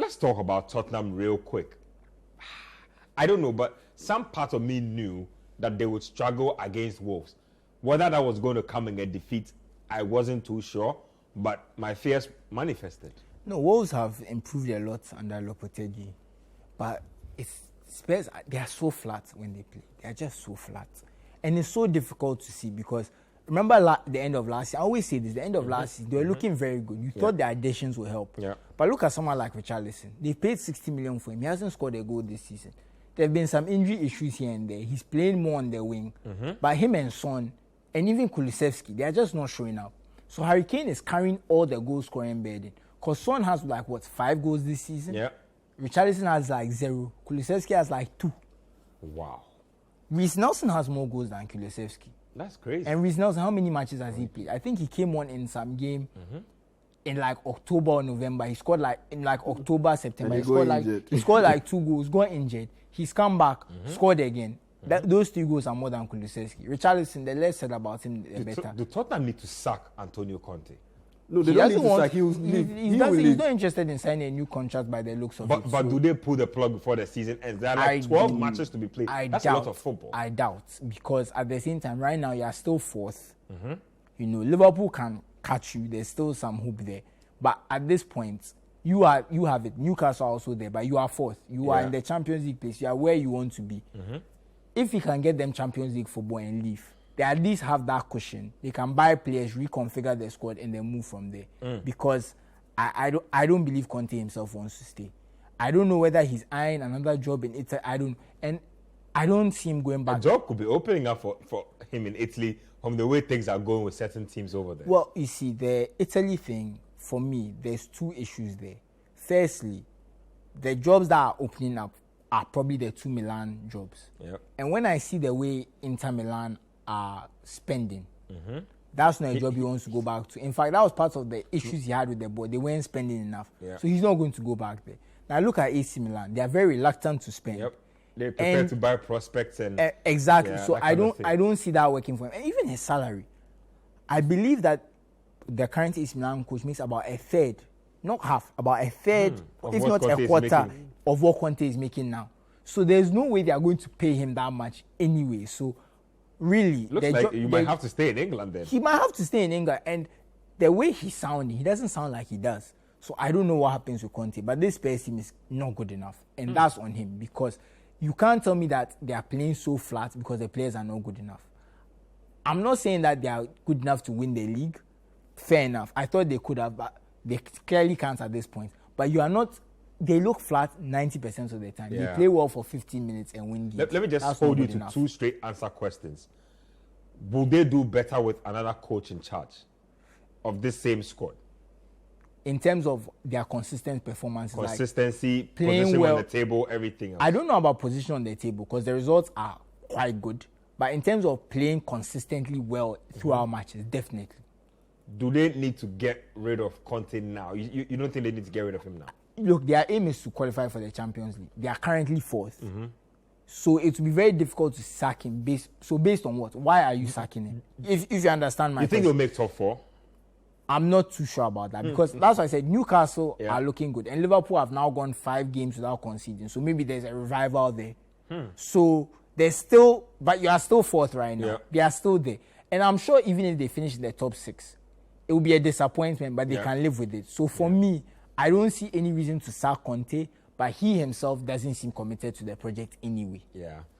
let's talk about Tottenham real quick. I don't know, but some part of me knew that they would struggle against Wolves. Whether that was going to come in a defeat, I wasn't too sure, but my fears manifested. No, Wolves have improved a lot under Lopetegui, but Spurs, they are so flat when they play. They are just so flat. And it's so difficult to see because, remember the end of last year? I always say this, the end of last season, they were looking very good. You thought their additions would help. Yeah. But look at someone like Richarlison. They paid 60 million for him. He hasn't scored a goal this season. There have been some injury issues here and there. He's playing more on the wing. But him and Son, and even Kulusevski, they are just not showing up. So Harry Kane is carrying all the goal scoring burden. Because Son has 5 goals this season? Yeah. Richarlison has 0. Kulusevski has 2. Wow. Reece Nelson has more goals than Kulusevski. That's crazy. And Reece Nelson, how many matches has he played? I think he came on in some game in October or November. He scored in October, September. He scored 2 goals, got injured. He's come back, scored again. Those 3 goals are more than Kulusevski. Richarlison, the less said about him, the better. Do Tottenham need to sack Antonio Conte? No, they don't need to sack. He's not interested in signing a new contract by the looks of it. But do they pull the plug before the season ends? There are 12 matches to be played. That's a lot of football. I doubt, because at the same time, right now, you are still 4th. Liverpool can catch you. There's still some hope there. But at this point, you have it. Newcastle are also there, but you are 4th. You are in the Champions League place. You are where you want to be. If you can get them Champions League football and leave, they at least have that cushion. They can buy players, reconfigure their squad, and then move from there. Because I don't believe Conte himself wants to stay. I don't know whether he's eyeing another job in Italy. I don't see him going back. A job could be opening up for him in Italy from the way things are going with certain teams over there. Well, you see, the Italy thing, for me, there's 2 issues there. Firstly, the jobs that are opening up are probably the 2 Milan jobs. Yep. And when I see the way Inter Milan are spending, that's not a job he wants to go back to. In fact, that was part of the issues he had with the board. They weren't spending enough. Yeah. So he's not going to go back there. Now look at AC Milan. They are very reluctant to spend. Yep. They're prepared to buy prospects and exactly. Yeah, so I don't see that working for him. And even his salary, I believe that the current AC Milan coach makes about a third, not half, about a third, if not a quarter of what Conte is making now. So there's no way they are going to pay him that much anyway. So really, looks like you might have to stay in England then. He might have to stay in England, and the way he's sounding, he doesn't sound like he does. So I don't know what happens with Conte, but this Spurs team is not good enough, and that's on him, because you can't tell me that they are playing so flat because the players are not good enough. I'm not saying that they are good enough to win the league. Fair enough. I thought they could have, but they clearly can't at this point. But you are not. They look flat 90% of the time. Yeah. They play well for 15 minutes and win games. Let me just hold you to 2 straight answer questions. Will they do better with another coach in charge of this same squad? In terms of their consistent performances, consistency, like playing position well on the table, everything else. I don't know about position on the table because the results are quite good. But in terms of playing consistently well throughout matches, definitely. Do they need to get rid of Conte now? You don't think they need to get rid of him now? Look, their aim is to qualify for the Champions League. They are currently 4th. So it will be very difficult to sack him. Based on what? Why are you sacking him? If you understand my question. You think he'll make top 4? I'm not too sure about that because that's why I said Newcastle are looking good. And Liverpool have now gone 5 games without conceding. So maybe there's a revival there. So there's still, but you are still 4th right now. Yeah. They are still there. And I'm sure even if they finish in the top 6, it will be a disappointment, but they can live with it. So for me, I don't see any reason to sack Conte, but he himself doesn't seem committed to the project anyway. Yeah.